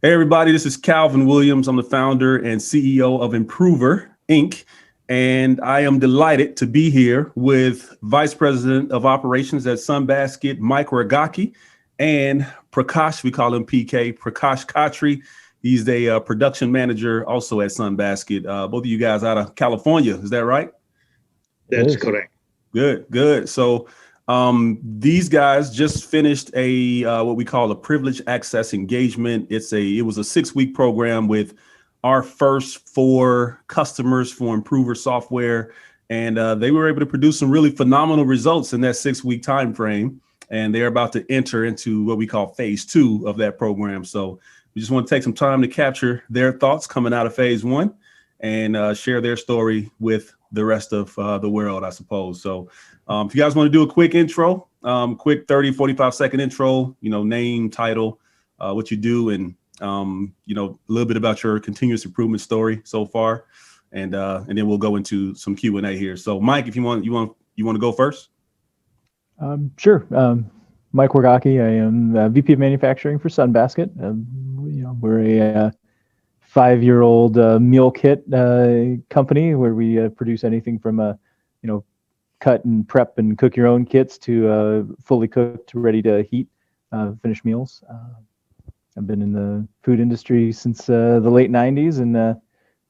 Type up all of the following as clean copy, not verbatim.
Hey, everybody, this is Calvin Williams. I'm the founder and CEO of Impruver, Inc. And I am delighted to be here with Vice President of Operations at Sunbasket, Mike Wargocki, and Prakash, we call him PK, Prakash Khatri. He's the production manager also at Sunbasket. Both of you guys out of California, is that right? That's correct. Good. So these guys just finished a what we call a privileged access engagement. It was a 6-week program with our first 4 customers for Impruver software, and they were able to produce some really phenomenal results in that 6-week time frame. And they're about to enter into what we call phase 2 of that program. So we just want to take some time to capture their thoughts coming out of phase 1 and share their story with the rest of the world, I suppose. So if you guys want to do a quick intro, quick 30, 45-second intro, name, title, what you do, and a little bit about your continuous improvement story so far. And then we'll go into some Q&A here. So Mike, if you want to go first? Sure. Mike Wargocki. I am VP of Manufacturing for Sunbasket. We're a 5-year-old meal kit company where we produce anything from cut and prep and cook your own kits to fully cooked, ready to heat finished meals. I've been in the food industry since the late 90s and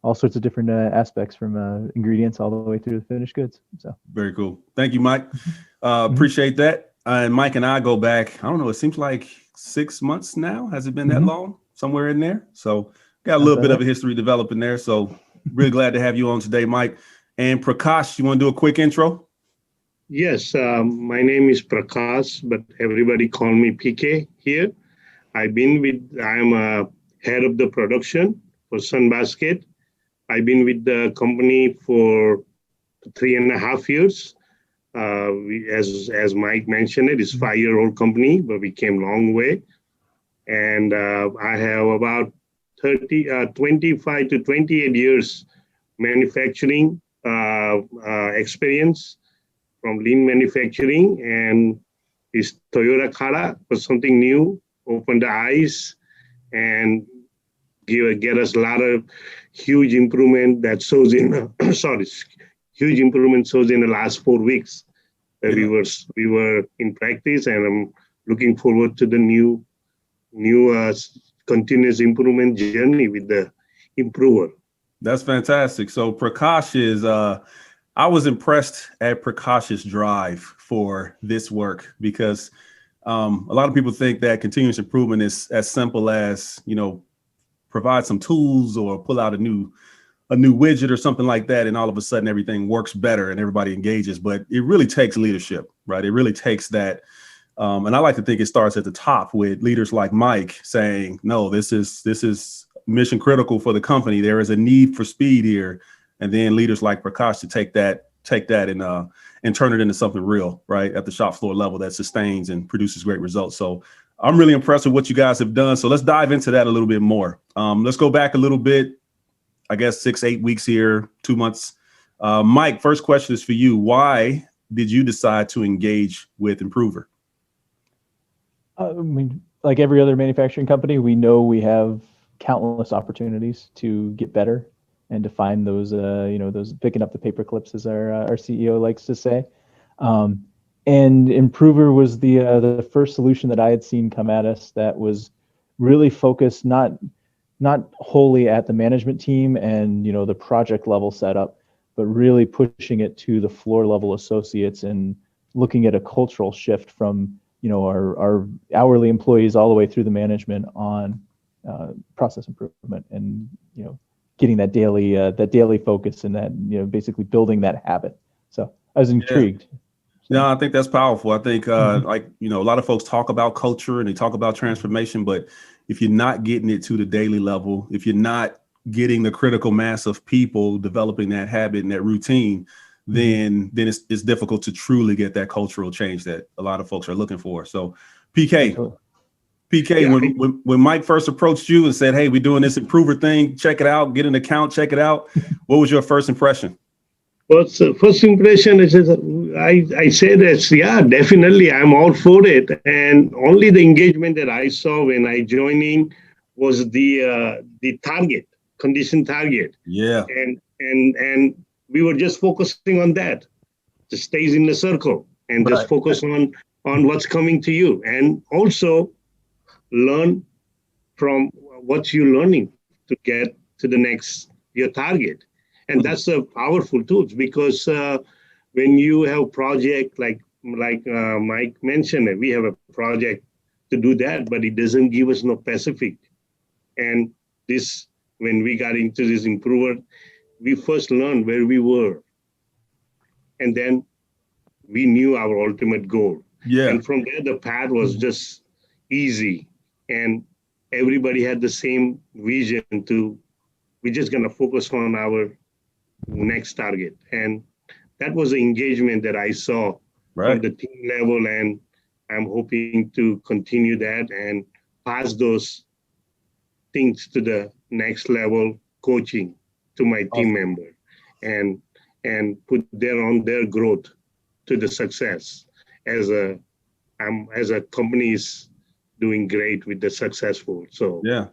all sorts of different aspects from ingredients all the way through the finished goods. So very cool. Thank you, Mike. Appreciate that. And Mike and I go back, I don't know, it seems like 6 months now. Has it been that long? Somewhere in there. So got a little bit of a history developing there. So really glad to have you on today, Mike. And Prakash, you want to do a quick intro? Yes, my name is Prakash, but everybody call me PK here. I'm a head of the production for Sunbasket. I've been with the company for 3.5 years. As Mike mentioned, it's a 5-year-old company, but we came a long way. And I have about 25 to 28 years manufacturing experience from lean manufacturing, and this Toyota Kara was something new, opened the eyes and get us a lot of huge improvement that shows in huge improvement shows in the last 4 weeks that we were in practice, and I'm looking forward to the new continuous improvement journey with the Impruver. That's fantastic. So Prakash is I was impressed at Prakash's drive for this work because a lot of people think that continuous improvement is as simple as, provide some tools or pull out a new widget or something like that, and all of a sudden everything works better and everybody engages. But it really takes leadership, right? It really takes that. And I like to think it starts at the top with leaders like Mike saying, no, this is mission critical for the company. There is a need for speed here. And then leaders like Prakash to take that and turn it into something real, right, at the shop floor level that sustains and produces great results. So I'm really impressed with what you guys have done. So let's dive into that a little bit more. Let's go back a little bit, I guess 6-8 weeks here, 2 months. Mike, first question is for you. Why did you decide to engage with Impruver? Like every other manufacturing company, we know we have countless opportunities to get better and to find those, those picking up the paper clips, as our CEO likes to say. And Impruver was the first solution that I had seen come at us that was really focused not wholly at the management team and the project level setup, but really pushing it to the floor level associates and looking at a cultural shift from our hourly employees all the way through the management on process improvement and getting that daily focus and that basically building that habit. So I was intrigued. No, I think that's powerful. I think a lot of folks talk about culture and they talk about transformation, but if you're not getting it to the daily level, if you're not getting the critical mass of people developing that habit and that routine, then it's difficult to truly get that cultural change that a lot of folks are looking for. So PK, when Mike first approached you and said, hey, we're doing this Impruver thing, check it out, get an account, check it out. What was your first impression? Well, so first impression is I said that, yeah, definitely I'm all for it. And only the engagement that I saw when I joined in was the target, condition target. Yeah. And we were just focusing on that. Just stays in the circle and just focus on what's coming to you, and also learn from what you're learning to get to the next your target. And that's a powerful tool, because when you have project like Mike mentioned, we have a project to do that, but it doesn't give us no specific. And this, when we got into this Improver, we first learned where we were, and then we knew our ultimate goal. Yeah. And from there, the path was just easy, and everybody had the same vision to, we're just going to focus on our next target. And that was the engagement that I saw from the team level, and I'm hoping to continue that and pass those things to the next level coaching to my team member, and put their growth to the success as a company is doing great with the successful. So yeah,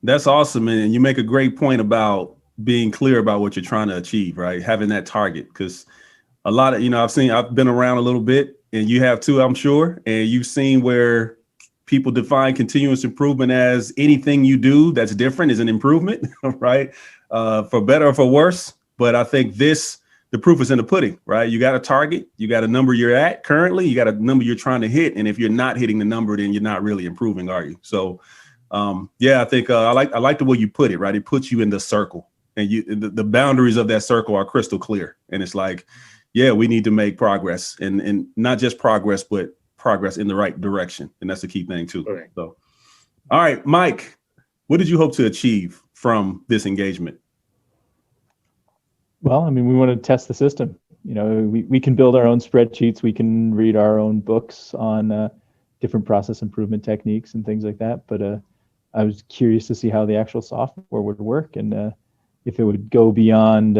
that's awesome. And you make a great point about being clear about what you're trying to achieve, right? Having that target, because a lot of, I've been around a little bit, and you have too, I'm sure. And you've seen where people define continuous improvement as anything you do that's different is an improvement, right? For better or for worse. But I think the proof is in the pudding, right? You got a target, you got a number you're at currently, you got a number you're trying to hit. And if you're not hitting the number, then you're not really improving, are you? So yeah, I think I like the way you put it, right? It puts you in the circle, and the boundaries of that circle are crystal clear. And it's like, yeah, we need to make progress, and not just progress, but progress in the right direction. And that's the key thing too. Correct. So, all right, Mike, what did you hope to achieve from this engagement? Well, I mean, we want to test the system. We can build our own spreadsheets. We can read our own books on different process improvement techniques and things like that. But I was curious to see how the actual software would work, and if it would go beyond,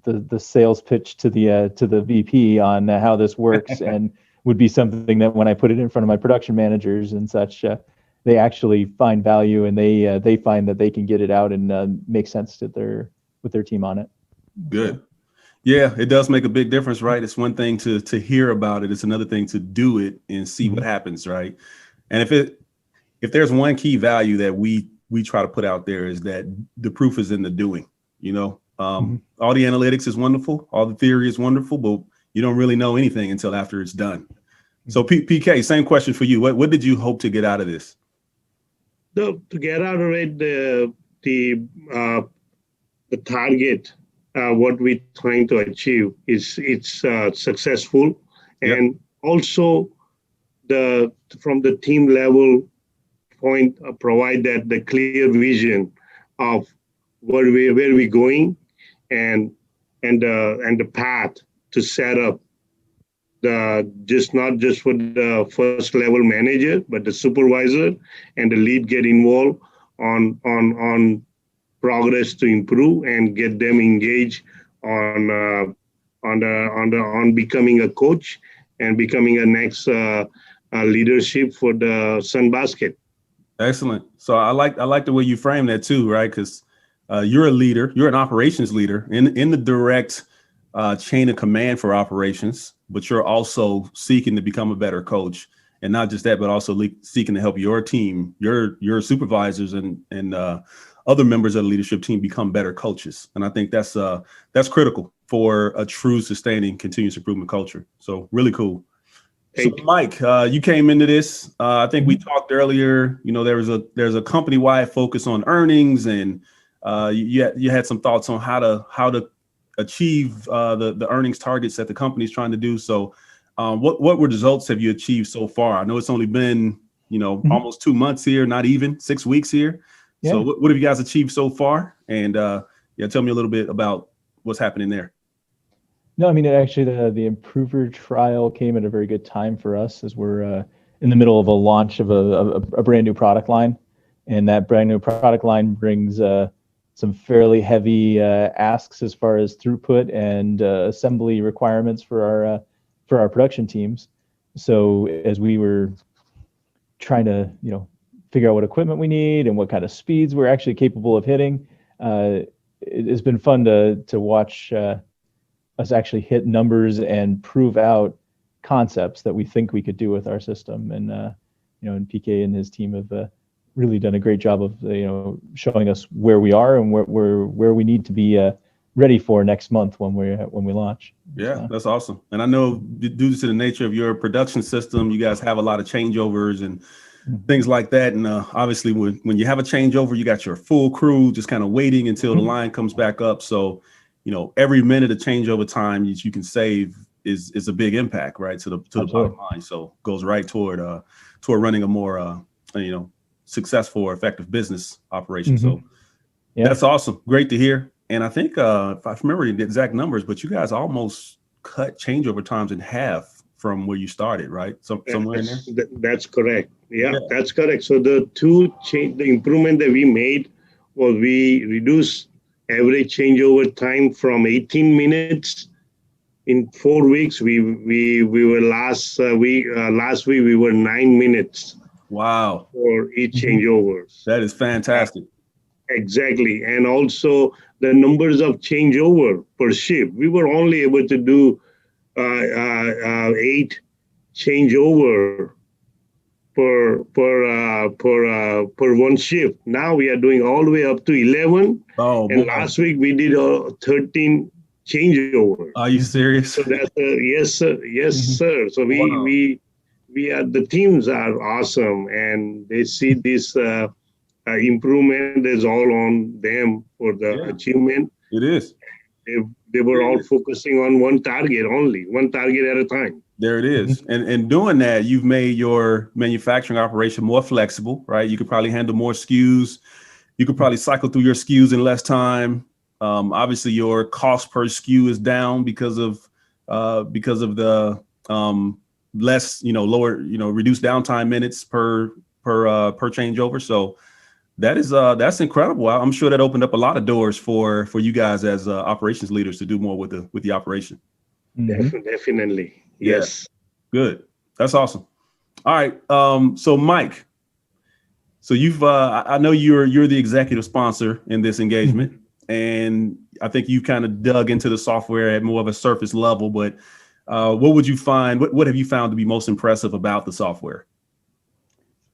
the sales pitch to the VP on how this works, and would be something that when I put it in front of my production managers and such, they actually find value, and they find that they can get it out and make sense to with their team on it. Good. Yeah, it does make a big difference, right? It's one thing to hear about it. It's another thing to do it and see what happens, right? And if there's one key value that we try to put out there, is that the proof is in the doing. All the analytics is wonderful, all the theory is wonderful, but you don't really know anything until after it's done. So PK, same question for you. What did you hope to get out of this? To get out of it, the target, what we're trying to achieve is it's successful, and also from the team level point, provide that the clear vision of where we're going, and the path to set up not just for the first level manager, but the supervisor and the lead get involved on progress to improve, and get them engaged on becoming a coach and becoming a next leadership for the Sunbasket. Excellent. So I like the way you frame that too, right? Because you're a leader, you're an operations leader in the direct chain of command for operations, but you're also seeking to become a better coach. And not just that, but also seeking to help your team, your supervisors and other members of the leadership team become better coaches. And I think that's critical for a true sustaining continuous improvement culture. So really cool. So Mike, you came into this. I think we talked earlier. There's a company-wide focus on earnings, and you had some thoughts on how to achieve the earnings targets that the company is trying to do. So what results have you achieved so far? I know it's only been almost 2 months here, not even 6 weeks here. Yeah. So what have you guys achieved so far? And tell me a little bit about what's happening there. No, I mean, actually, the Impruver trial came at a very good time for us, as we're in the middle of a launch of a brand new product line, and that brand new product line brings some fairly heavy asks as far as throughput and assembly requirements for our production teams. So as we were trying to figure out what equipment we need and what kind of speeds we're actually capable of hitting. It's been fun to watch us actually hit numbers and prove out concepts that we think we could do with our system. And and PK and his team have really done a great job of showing us where we are and where we need to be ready for next month when we launch. Yeah, that's awesome. And I know due to the nature of your production system, you guys have a lot of changeovers and things like that. And obviously when you have a changeover, you got your full crew just kind of waiting until the line comes back up. So, every minute of changeover time you can save is a big impact, right? To the bottom line. So goes right toward running a more, successful or effective business operation. So that's awesome. Great to hear. And I think if I remember the exact numbers, but you guys almost cut changeover times in half from where you started, right? Somewhere in there. That's correct. Yeah, that's correct. So the improvement that we made was we reduced average changeover time from 18 minutes in 4 weeks. We were last week we were 9 minutes. Wow. For each changeover. That is fantastic. Exactly. And also the numbers of changeover per shift. We were only able to do 8 changeover per one shift. Now we are doing all the way up to 11. Oh, and last week we did 13 changeover. Are you serious? So that's yes, sir. Yes, sir. So we are, the teams are awesome, and they see this improvement is all on them for the achievement. It is. They were all focusing on one target at a time. There it is. And doing that, you've made your manufacturing operation more flexible, right? You could probably handle more SKUs. You could probably cycle through your SKUs in less time. Obviously, your cost per SKU is down because of the less, lower, reduced downtime minutes per changeover. So that's incredible. I'm sure that opened up a lot of doors for you guys as operations leaders to do more with the operation. Definitely. Yes. Yeah. Good. That's awesome. All right. So Mike, so you've I know you're the executive sponsor in this engagement, and I think you kind of dug into the software at more of a surface level, but what would you find? What have you found to be most impressive about the software?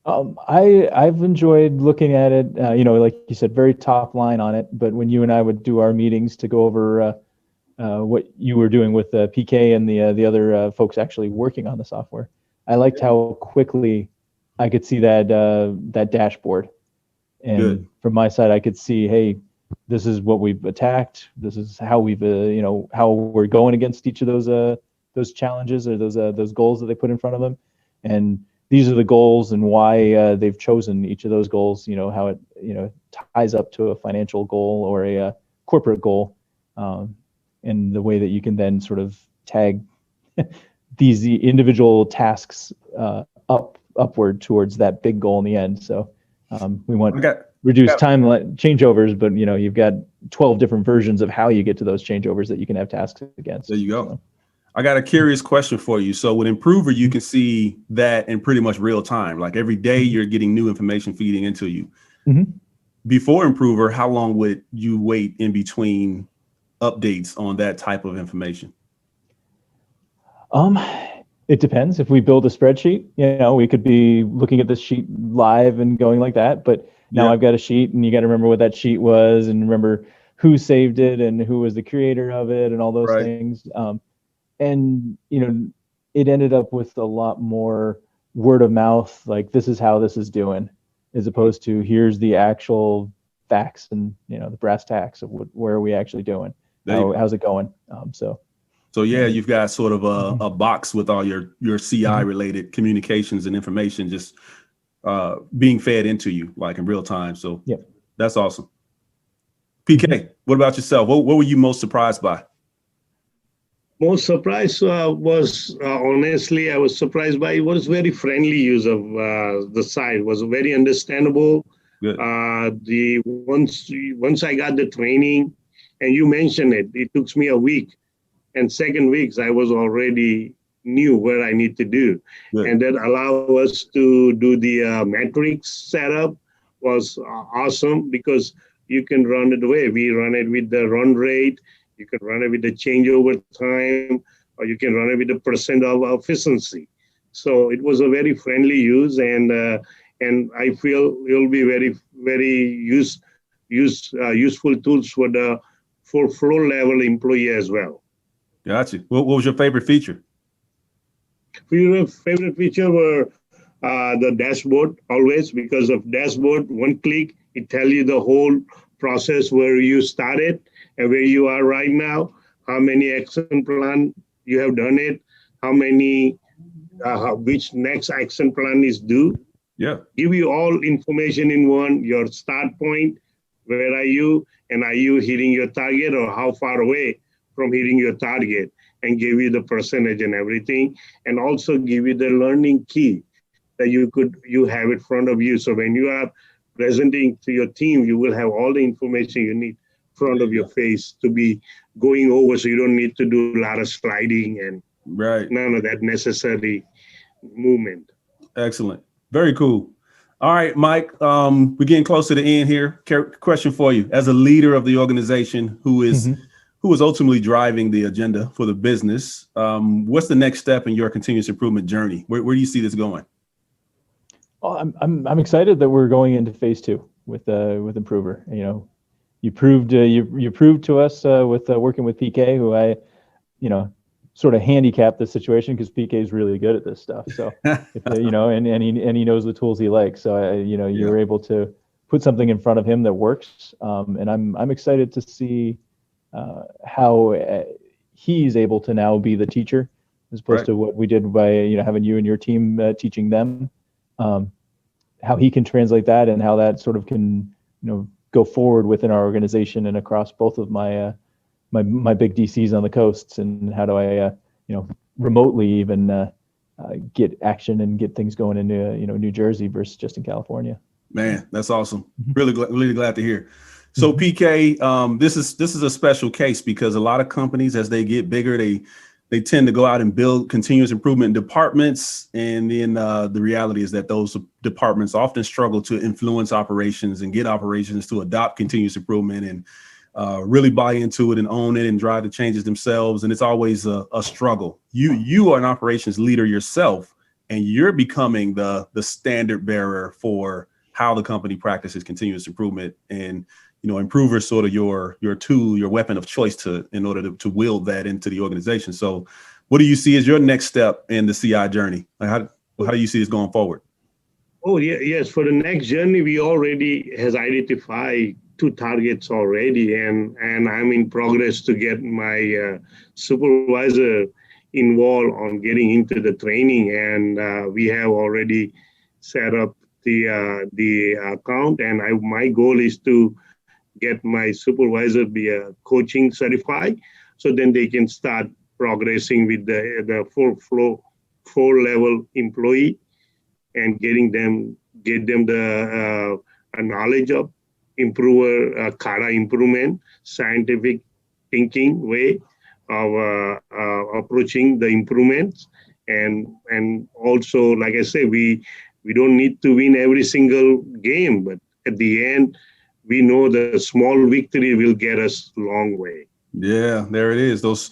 I've enjoyed looking at it. Like you said, very top line on it. But when you and I would do our meetings to go over what you were doing with PK and the other folks actually working on the software, I liked how quickly I could see that dashboard. And from my side, I could see, hey, this is what we've attacked. This is how we've how we're going against each of those challenges or those goals that they put in front of them, and these are the goals and why they've chosen each of those goals. How it ties up to a financial goal or a corporate goal, and the way that you can then sort of tag these individual tasks upward towards that big goal in the end. So we want reduced time changeovers, but you've got 12 different versions of how you get to those changeovers that you can have tasks against. There you go. So, I got a curious question for you. So with Impruver, you can see that in pretty much real time. Like every day you're getting new information feeding into you. Before Impruver, how long would you wait in between updates on that type of information? It depends. If we build a spreadsheet, we could be looking at this sheet live and going like that. But now I've got a sheet, and you got to remember what that sheet was and remember who saved it and who was the creator of it and all those things. And, it ended up with a lot more word of mouth, like this is how this is doing, as opposed to here's the actual facts and, the brass tacks of where are we actually doing? How's it going? So you've got sort of a box with all your CI related communications and information just being fed into you like in real time. So that's awesome. PK, what about yourself? What were you most surprised by? Most surprised was honestly, I was surprised by it was very friendly use of the site. Was very understandable. Good. Once I got the training, and you mentioned it took me a week, and 2 weeks I was already knew what I need to do. Good. And that allowed us to do the metrics setup was awesome because you can run it away. We run it with the run rate, you can run it with the changeover time, or you can run it with the percent of efficiency. So it was a very friendly use, and I feel it will be very useful tools for floor level employee as well. Gotcha. What was your favorite feature? Favorite feature were the dashboard, always, because of dashboard, one click, it tell you the whole process where you started and where you are right now, how many action plan you have done it, how many, which next action plan is due. Yeah. Give you all information in one, your start point, where are you, and are you hitting your target or how far away from hitting your target, and give you the percentage and everything, and also give you the learning key that you have in front of you. So when you are presenting to your team, you will have all the information you need in front of your face to be going over, so you don't need to do a lot of sliding and none of that necessary movement. Excellent. Very cool. All right, Mike, we're getting close to the end here. Question for you. As a leader of the organization who is ultimately driving the agenda for the business, what's the next step in your continuous improvement journey? Where do you see this going? Well, I'm excited that we're going into phase 2 with Impruver. You know, you proved to us with working with PK, who I, sort of handicap the situation because PK is really good at this stuff. So, and he knows the tools he likes. So, you were able to put something in front of him that works. And I'm excited to see how he's able to now be the teacher as opposed to what we did by having you and your team teaching them. How he can translate that and how that sort of can go forward within our organization and across both of my my big DCs on the coasts, and how do I remotely even get action and get things going into New Jersey versus just in California. Man, that's awesome. Really glad to hear. So PK, this is a special case because a lot of companies, as they get bigger, they tend to go out and build continuous improvement departments. And then the reality is that those departments often struggle to influence operations and get operations to adopt continuous improvement and really buy into it and own it and drive the changes themselves. And it's always a struggle. You are an operations leader yourself, and you're becoming the standard bearer for how the company practices continuous improvement. And Impruver is sort of your tool, your weapon of choice in order to wield that into the organization. So what do you see as your next step in the CI journey? Like how do you see this going forward? Oh, yeah, yes. For the next journey, we already has identified 2 targets already, and I'm in progress to get my supervisor involved on getting into the training. And we have already set up the account, and my goal is to get my supervisor be a coaching certified, so then they can start progressing with the four level employee and get them the knowledge of Impruver, kata improvement, scientific thinking way of approaching the improvements. And also, like I say, we don't need to win every single game, but at the end, we know the small victory will get us a long way. Yeah, there it is. Those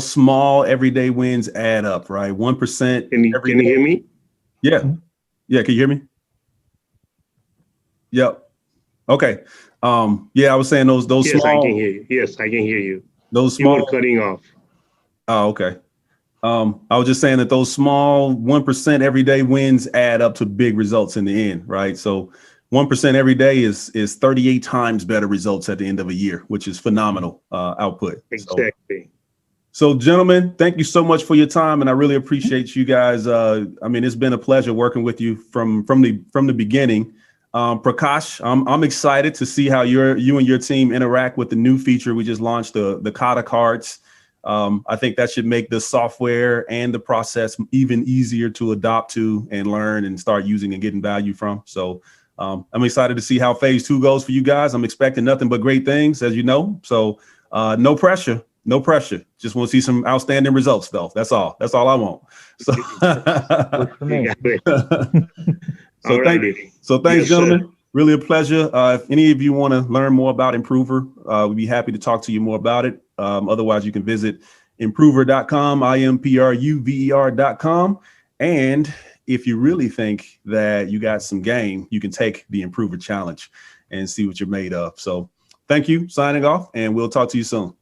small everyday wins add up, right? 1%. Can you hear me? Yeah. Yeah. Can you hear me? Yep. Okay. Yeah, I was saying those yes, small. I can hear you. Yes, I can hear you. Those small. You were cutting off. Oh, okay. I was just saying that those small 1% everyday wins add up to big results in the end, right? So 1% every day is 38 times better results at the end of a year, which is phenomenal output. Exactly. So gentlemen, thank you so much for your time, and I really appreciate you guys. I mean, it's been a pleasure working with you from the beginning. Prakash, I'm excited to see how you and your team interact with the new feature we just launched, the kata cards. I think that should make the software and the process even easier to adopt to and learn and start using and getting value from. So I'm excited to see how phase 2 goes for you guys. I'm expecting nothing but great things, as you know. So no pressure. No pressure. Just want to see some outstanding results, though. That's all. That's all I want. So, Works for me. so thanks, gentlemen. Really a pleasure. If any of you want to learn more about Impruver, we'd be happy to talk to you more about it. Otherwise, you can visit impruver.com, impruver.com. And if you really think that you got some game, you can take the Impruver challenge and see what you're made of. So thank you. Signing off, and we'll talk to you soon.